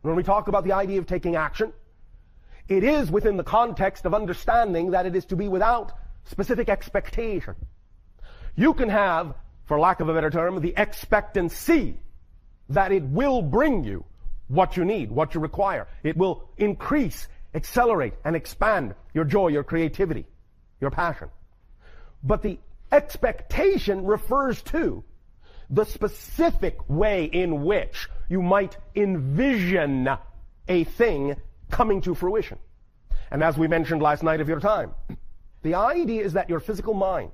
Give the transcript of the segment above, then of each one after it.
When we talk about the idea of taking action, it is within the context of understanding that it is to be without specific expectation. You can have, for lack of a better term, the expectancy that it will bring you what you need, what you require. It will increase, accelerate, and expand your joy, your creativity, your passion. But the expectation refers to the specific way in which you might envision a thing coming to fruition. And as we mentioned last night of your time, the idea is that your physical mind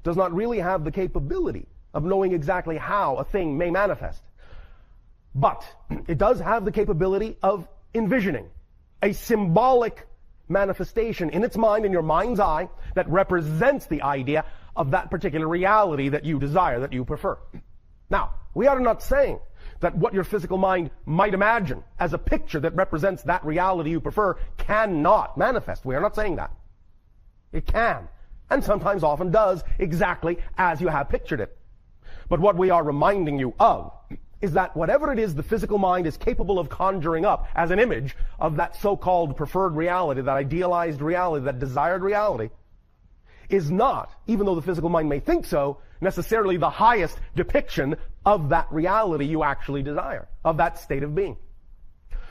does not really have the capability of knowing exactly how a thing may manifest. But it does have the capability of envisioning a symbolic manifestation in its mind, in your mind's eye, that represents the idea of that particular reality that you desire, that you prefer. Now, we are not saying that what your physical mind might imagine as a picture that represents that reality you prefer cannot manifest. We are not saying that. It can, and sometimes often does, exactly as you have pictured it. But what we are reminding you of is that whatever it is the physical mind is capable of conjuring up as an image of that so-called preferred reality, that idealized reality, that desired reality, is not, even though the physical mind may think so, necessarily the highest depiction of that reality you actually desire, of that state of being.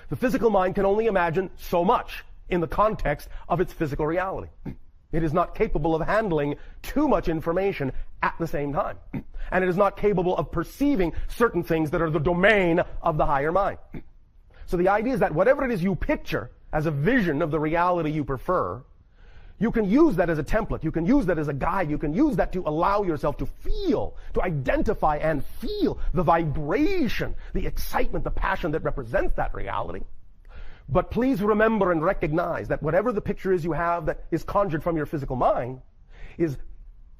The physical mind can only imagine so much in the context of its physical reality. It is not capable of handling too much information at the same time. And it is not capable of perceiving certain things that are the domain of the higher mind. So the idea is that whatever it is you picture as a vision of the reality you prefer, you can use that as a template. You can use that as a guide. You can use that to allow yourself to feel, to identify and feel the vibration, the excitement, the passion that represents that reality. But please remember and recognize that whatever the picture is you have that is conjured from your physical mind is,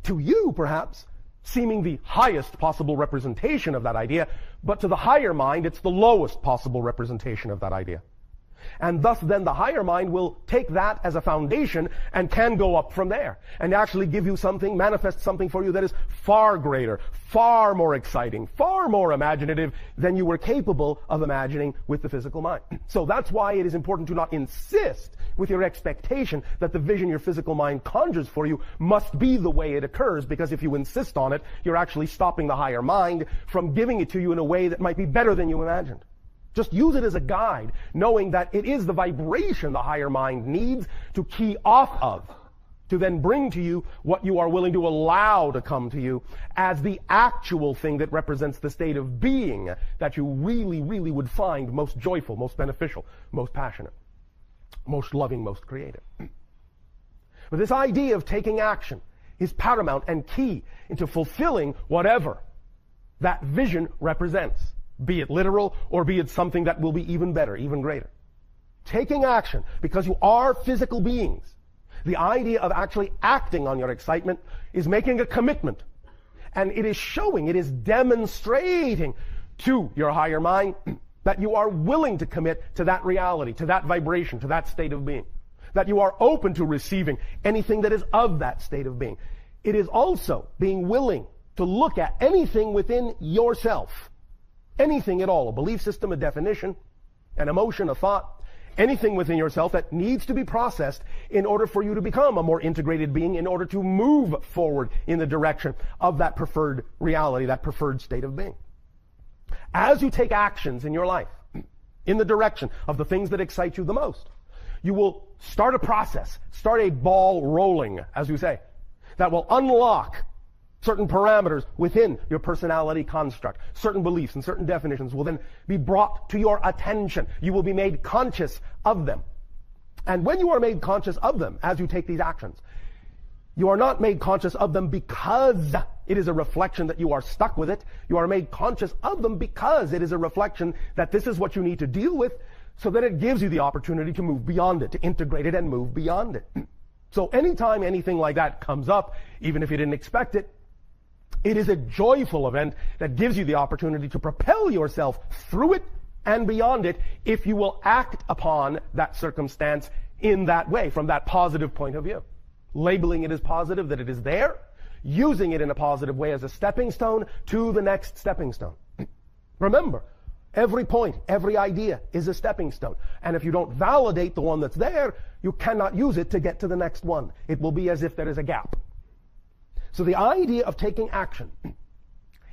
to you perhaps, seeming the highest possible representation of that idea, but to the higher mind, it's the lowest possible representation of that idea. And thus then the higher mind will take that as a foundation and can go up from there and actually give you something, manifest something for you that is far greater, far more exciting, far more imaginative than you were capable of imagining with the physical mind. So that's why it is important to not insist with your expectation that the vision your physical mind conjures for you must be the way it occurs, because if you insist on it, you're actually stopping the higher mind from giving it to you in a way that might be better than you imagined. Just use it as a guide, knowing that it is the vibration the higher mind needs to key off of, to then bring to you what you are willing to allow to come to you as the actual thing that represents the state of being that you really, really would find most joyful, most beneficial, most passionate, most loving, most creative. But this idea of taking action is paramount and key into fulfilling whatever that vision represents. Be it literal or be it something that will be even better, even greater. Taking action, because you are physical beings. The idea of actually acting on your excitement is making a commitment. And it is showing, it is demonstrating to your higher mind that you are willing to commit to that reality, to that vibration, to that state of being. That you are open to receiving anything that is of that state of being. It is also being willing to look at anything within yourself. Anything at all, a belief system, a definition, an emotion, a thought, anything within yourself that needs to be processed in order for you to become a more integrated being, in order to move forward in the direction of that preferred reality, that preferred state of being. As you take actions in your life, in the direction of the things that excite you the most, you will start a process, start a ball rolling, as we say, that will unlock certain parameters within your personality construct. Certain beliefs and certain definitions will then be brought to your attention. You will be made conscious of them. And when you are made conscious of them as you take these actions, you are not made conscious of them because it is a reflection that you are stuck with it. You are made conscious of them because it is a reflection that this is what you need to deal with, so that it gives you the opportunity to move beyond it, to integrate it and move beyond it. So anytime anything like that comes up, even if you didn't expect it, it is a joyful event that gives you the opportunity to propel yourself through it and beyond it if you will act upon that circumstance in that way, from that positive point of view. Labeling it as positive, that it is there, using it in a positive way as a stepping stone to the next stepping stone. Remember, Every point, every idea is a stepping stone. And if you don't validate the one that's there, you cannot use it to get to the next one. It will be as if there is a gap. So the idea of taking action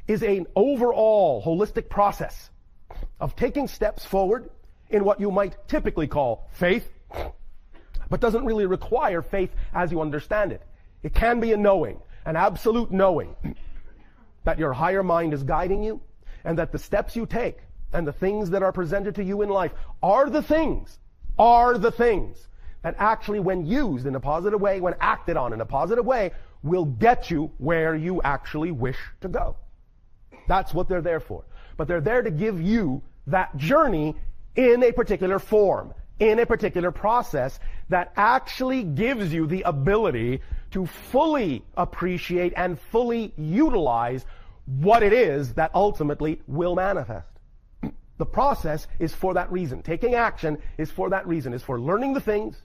is an overall holistic process of taking steps forward in what you might typically call faith, but doesn't really require faith as you understand it. It can be a knowing, an absolute knowing that your higher mind is guiding you, and that the steps you take and the things that are presented to you in life are the things that actually, when used in a positive way, when acted on in a positive way, will get you where you actually wish to go. That's what they're there for. But they're there to give you that journey in a particular form, in a particular process that actually gives you the ability to fully appreciate and fully utilize what it is that ultimately will manifest. The process is for that reason. Taking action is for that reason. Is for learning the things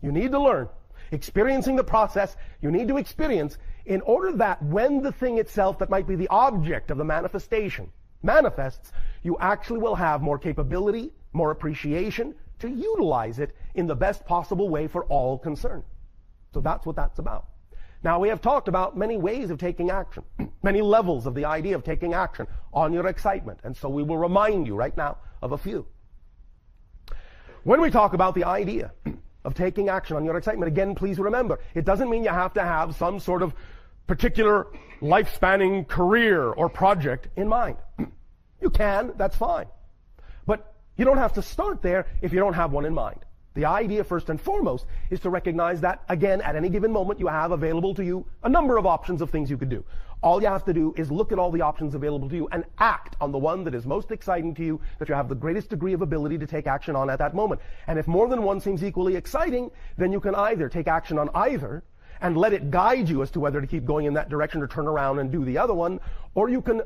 you need to learn, experiencing the process you need to experience, in order that when the thing itself that might be the object of the manifestation manifests, you actually will have more capability, more appreciation to utilize it in the best possible way for all concerned. So that's what that's about. Now, we have talked about many ways of taking action, many levels of the idea of taking action on your excitement. And so we will remind you right now of a few. When we talk about the idea of taking action on your excitement, again, please remember, it doesn't mean you have to have some sort of particular life-spanning career or project in mind. You can, that's fine. But you don't have to start there if you don't have one in mind. The idea, first and foremost, is to recognize that, again, at any given moment, you have available to you a number of options of things you could do. All you have to do is look at all the options available to you and act on the one that is most exciting to you, that you have the greatest degree of ability to take action on at that moment. And if more than one seems equally exciting, then you can either take action on either and let it guide you as to whether to keep going in that direction or turn around and do the other one, or you can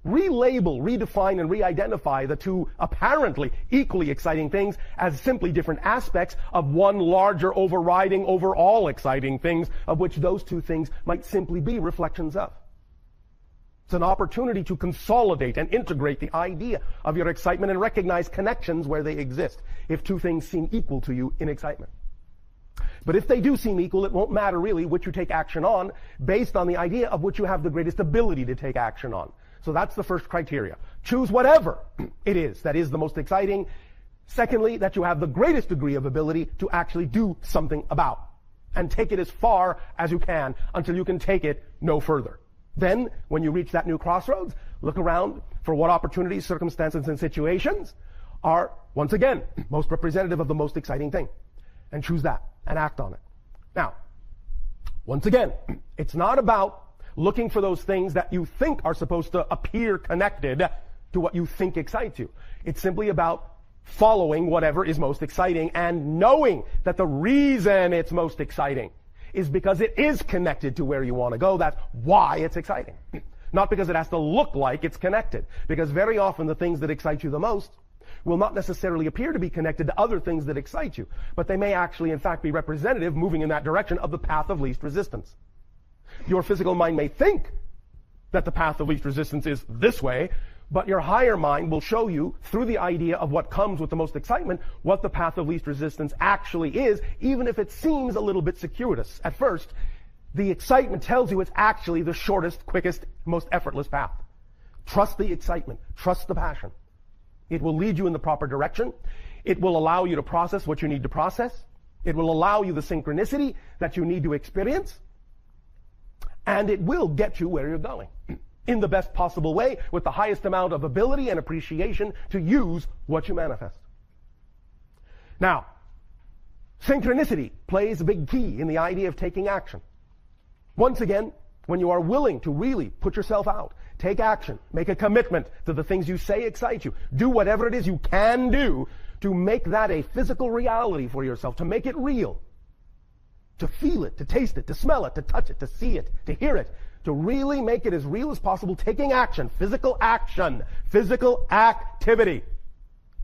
relabel, redefine, and re-identify the two apparently equally exciting things as simply different aspects of one larger, overriding, overall exciting things, of which those two things might simply be reflections of. It's an opportunity to consolidate and integrate the idea of your excitement and recognize connections where they exist, if two things seem equal to you in excitement. But if they do seem equal, it won't matter really which you take action on, based on the idea of which you have the greatest ability to take action on. So that's the first criteria. Choose whatever it is that is the most exciting. Secondly, that you have the greatest degree of ability to actually do something about. And take it as far as you can until you can take it no further. Then, when you reach that new crossroads, look around for what opportunities, circumstances, and situations are, once again, most representative of the most exciting thing. And choose that and act on it. Now, once again, it's not about looking for those things that you think are supposed to appear connected to what you think excites you. It's simply about following whatever is most exciting and knowing that the reason it's most exciting is because it is connected to where you want to go. That's why it's exciting. Not because it has to look like it's connected. Because very often the things that excite you the most will not necessarily appear to be connected to other things that excite you, but they may actually, in fact, be representative, moving in that direction, of the path of least resistance. Your physical mind may think that the path of least resistance is this way, but your higher mind will show you, through the idea of what comes with the most excitement, what the path of least resistance actually is, even if it seems a little bit circuitous at first. The excitement tells you it's actually the shortest, quickest, most effortless path. Trust the excitement. Trust the passion. It will lead you in the proper direction. It will allow you to process what you need to process. It will allow you the synchronicity that you need to experience. And it will get you where you're going in the best possible way, with the highest amount of ability and appreciation to use what you manifest. Now, synchronicity plays a big key in the idea of taking action. Once again, when you are willing to really put yourself out, take action, make a commitment to the things you say excite you, do whatever it is you can do to make that a physical reality for yourself, to make it real. To feel it, to taste it, to smell it, to touch it, to see it, to hear it, to really make it as real as possible, taking action, physical activity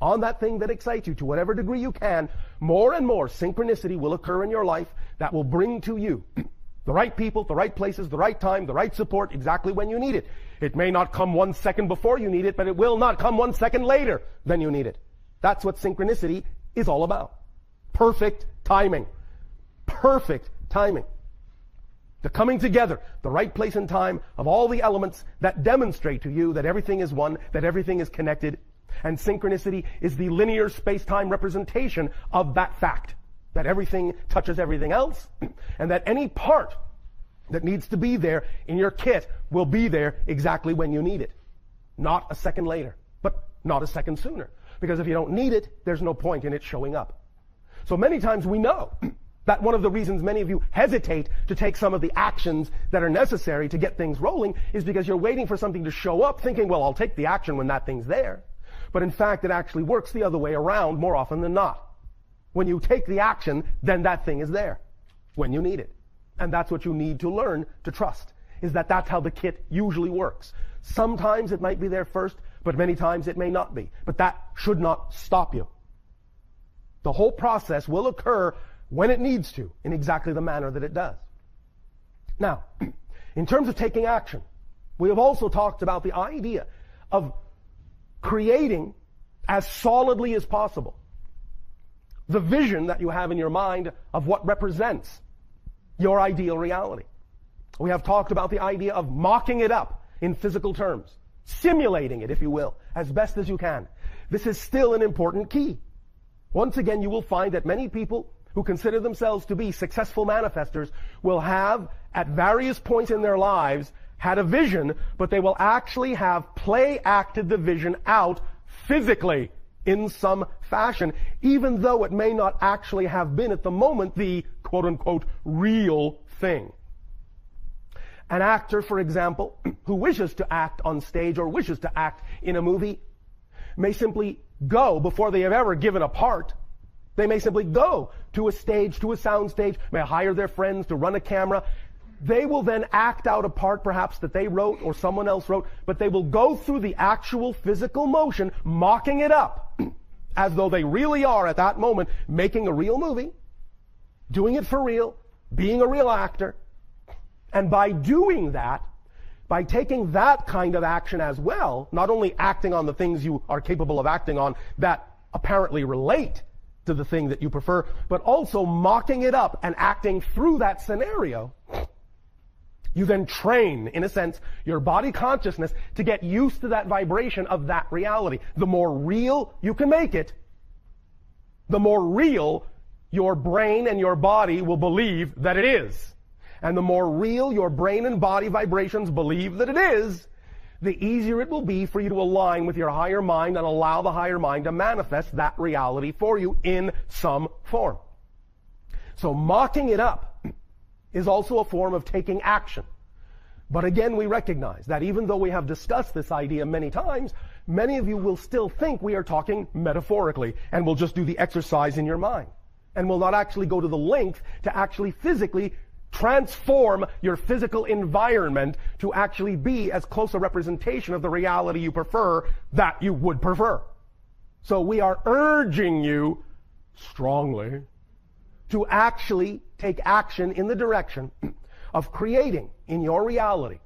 on that thing that excites you to whatever degree you can. More and more synchronicity will occur in your life that will bring to you the right people, the right places, the right time, the right support, exactly when you need it. It may not come 1 second before you need it, but it will not come 1 second later than you need it. That's what synchronicity is all about. Perfect timing. Perfect timing. The coming together, the right place and time of all the elements that demonstrate to you that everything is one, that everything is connected. And synchronicity is the linear space-time representation of that fact, that everything touches everything else, and that any part that needs to be there in your kit will be there exactly when you need it. Not a second later, but not a second sooner. Because if you don't need it, there's no point in it showing up. So many times we know that one of the reasons many of you hesitate to take some of the actions that are necessary to get things rolling is because you're waiting for something to show up, thinking, well, I'll take the action when that thing's there. But in fact, it actually works the other way around more often than not. When you take the action, then that thing is there when you need it. And that's what you need to learn to trust, is that that's how the kit usually works. Sometimes it might be there first, but many times it may not be. But that should not stop you. The whole process will occur when it needs to, in exactly the manner that it does. Now, in terms of taking action, we have also talked about the idea of creating as solidly as possible the vision that you have in your mind of what represents your ideal reality. We have talked about the idea of mocking it up in physical terms, simulating it, if you will, as best as you can. This is still an important key. Once again, you will find that many people who consider themselves to be successful manifestors will have, at various points in their lives, had a vision, but they will actually have play-acted the vision out physically in some fashion, even though it may not actually have been at the moment the quote-unquote real thing. An actor, for example, who wishes to act on stage or wishes to act in a movie may simply go, before they have ever given a part, they may simply go to a stage, to a sound stage, may hire their friends to run a camera. They will then act out a part perhaps that they wrote or someone else wrote, but they will go through the actual physical motion, mocking it up, as though they really are at that moment making a real movie, doing it for real, being a real actor. And by doing that, by taking that kind of action as well, not only acting on the things you are capable of acting on that apparently relate to the thing that you prefer, but also mocking it up and acting through that scenario, you then train, in a sense, your body consciousness to get used to that vibration of that reality. The more real you can make it, the more real your brain and your body will believe that it is. And the more real your brain and body vibrations believe that it is, the easier it will be for you to align with your higher mind and allow the higher mind to manifest that reality for you in some form. So mocking it up is also a form of taking action. But again, we recognize that even though we have discussed this idea many times, many of you will still think we are talking metaphorically and will just do the exercise in your mind and will not actually go to the length to actually physically transform your physical environment to actually be as close a representation of the reality you prefer that you would prefer. So we are urging you strongly to actually take action in the direction of creating in your reality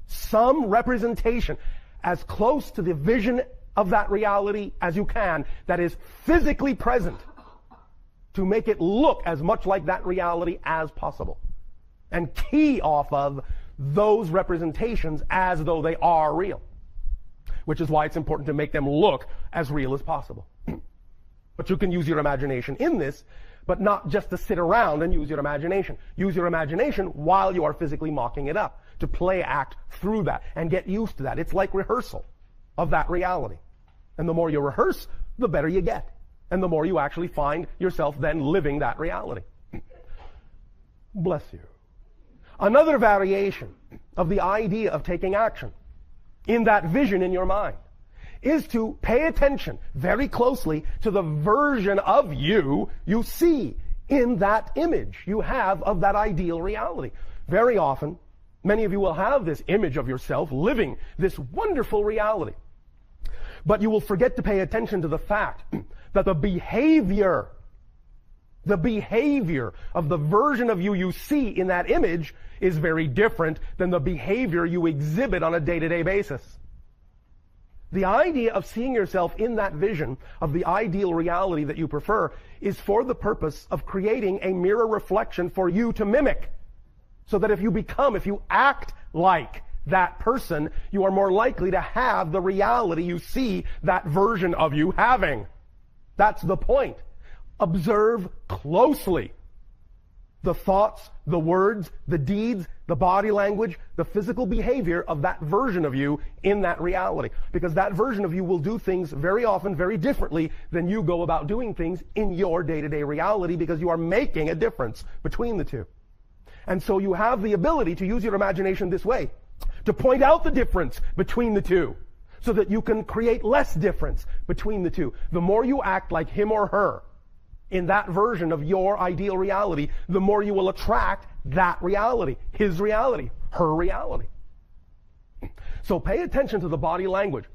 some representation as close to the vision of that reality as you can that is physically present to make it look as much like that reality as possible. And key off of those representations as though they are real. Which is why it's important to make them look as real as possible. But you can use your imagination in this, but not just to sit around and use your imagination. Use your imagination while you are physically mocking it up, to play act through that and get used to that. It's like rehearsal of that reality. And the more you rehearse, the better you get. And the more you actually find yourself then living that reality. Bless you. Another variation of the idea of taking action in that vision in your mind is to pay attention very closely to the version of you see in that image you have of that ideal reality. Very often, many of you will have this image of yourself living this wonderful reality. But you will forget to pay attention to the fact that the behavior The behavior of the version of you see in that image is very different than the behavior you exhibit on a day-to-day basis. The idea of seeing yourself in that vision of the ideal reality that you prefer is for the purpose of creating a mirror reflection for you to mimic. So that if you act like that person, you are more likely to have the reality you see that version of you having. That's the point. Observe closely the thoughts, the words, the deeds, the body language, the physical behavior of that version of you in that reality. Because that version of you will do things very often very differently than you go about doing things in your day-to-day reality, because you are making a difference between the two. And so you have the ability to use your imagination this way, to point out the difference between the two, so that you can create less difference between the two. The more you act like him or her in that version of your ideal reality, the more you will attract that reality, his reality, her reality. So pay attention to the body language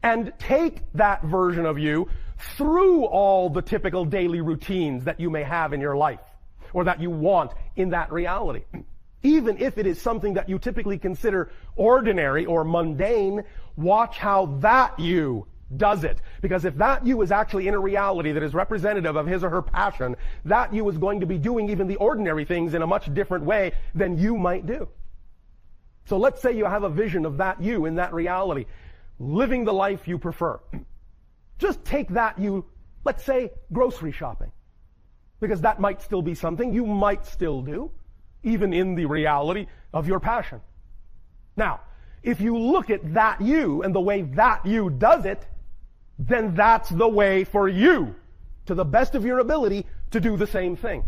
and take that version of you through all the typical daily routines that you may have in your life or that you want in that reality. Even if it is something that you typically consider ordinary or mundane, watch how that you does it. Because if that you is actually in a reality that is representative of his or her passion, that you is going to be doing even the ordinary things in a much different way than you might do. So let's say you have a vision of that you in that reality, living the life you prefer. Just take that you, let's say, grocery shopping. Because that might still be something you might still do, even in the reality of your passion. Now, if you look at that you and the way that you does it, then that's the way for you, to the best of your ability, to do the same thing.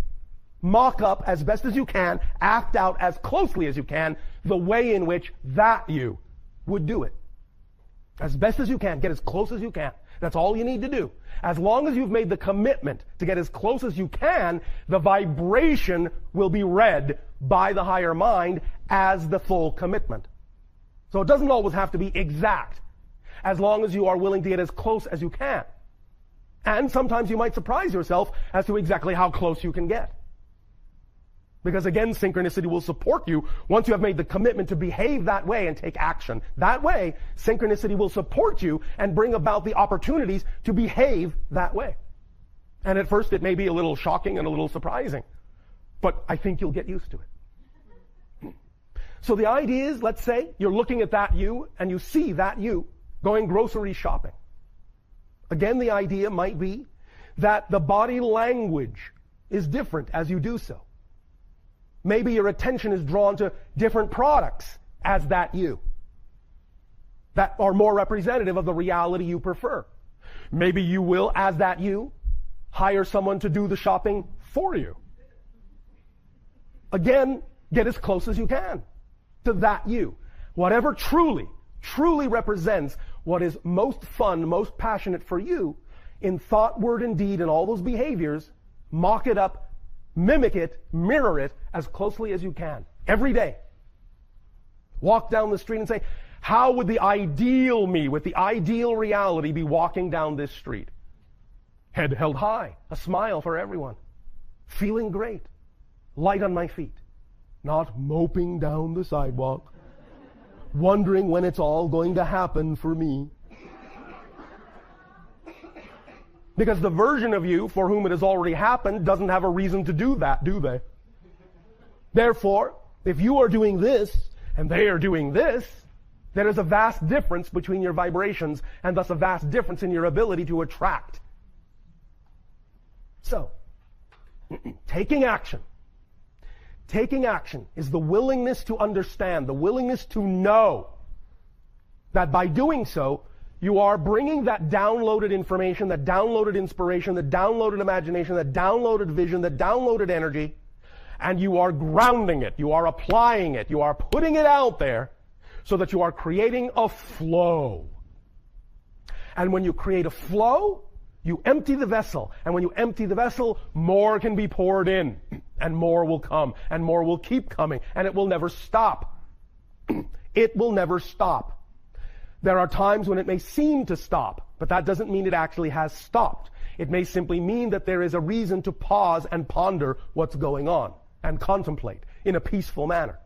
Mock up as best as you can, act out as closely as you can, the way in which that you would do it. As best as you can, get as close as you can. That's all you need to do. As long as you've made the commitment to get as close as you can, the vibration will be read by the higher mind as the full commitment. So it doesn't always have to be exact, as long as you are willing to get as close as you can. And sometimes you might surprise yourself as to exactly how close you can get. Because again, synchronicity will support you once you have made the commitment to behave that way and take action. That way, synchronicity will support you and bring about the opportunities to behave that way. And at first it may be a little shocking and a little surprising, but I think you'll get used to it. So the idea is, let's say you're looking at that you and you see that you going grocery shopping. Again, the idea might be that the body language is different as you do so. Maybe your attention is drawn to different products as that you that are more representative of the reality you prefer. Maybe you will, as that you, hire someone to do the shopping for you. Again, get as close as you can to that you. Whatever truly represents what is most fun, most passionate for you in thought, word, and deed, and all those behaviors, mock it up, mimic it, mirror it as closely as you can. Every day. Walk down the street and say, how would the ideal me, with the ideal reality, be walking down this street? Head held high, a smile for everyone. Feeling great. Light on my feet. Not moping down the sidewalk. Wondering when it's all going to happen for me. Because the version of you for whom it has already happened doesn't have a reason to do that, do they? Therefore, if you are doing this and they are doing this, there is a vast difference between your vibrations and thus a vast difference in your ability to attract. So, taking action. Taking action is the willingness to understand, the willingness to know that by doing so, you are bringing that downloaded information, that downloaded inspiration, that downloaded imagination, that downloaded vision, that downloaded energy, and you are grounding it, you are applying it, you are putting it out there so that you are creating a flow. And when you create a flow, you empty the vessel. And when you empty the vessel, more can be poured in, and more will come, and more will keep coming, and it will never stop. It will never stop. There are times when it may seem to stop, but that doesn't mean it actually has stopped. It may simply mean that there is a reason to pause and ponder what's going on and contemplate in a peaceful manner.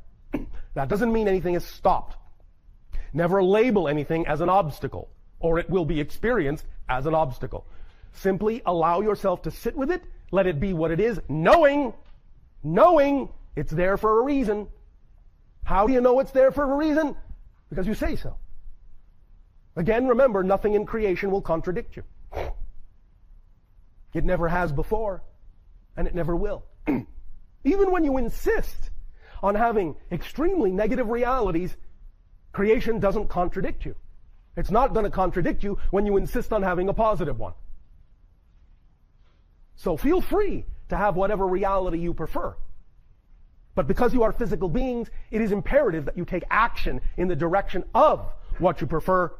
That doesn't mean anything is stopped. Never label anything as an obstacle, or it will be experienced as an obstacle. Simply allow yourself to sit with it, let it be what it is, knowing it's there for a reason. How do you know it's there for a reason? Because you say so. Again, remember, nothing in creation will contradict you. It never has before, and it never will. Even when you insist on having extremely negative realities, creation doesn't contradict you. It's not going to contradict you when you insist on having a positive one. So feel free to have whatever reality you prefer. But because you are physical beings, it is imperative that you take action in the direction of what you prefer,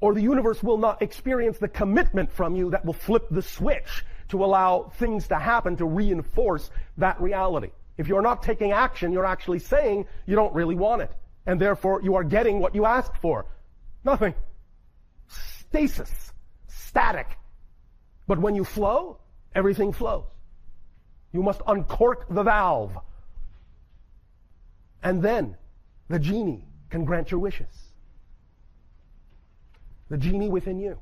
or the universe will not experience the commitment from you that will flip the switch to allow things to happen to reinforce that reality. If you're not taking action, you're actually saying you don't really want it. And therefore, you are getting what you asked for. Nothing. Stasis. Static. But when you flow, everything flows. You must uncork the valve. And then the genie can grant your wishes. The genie within you.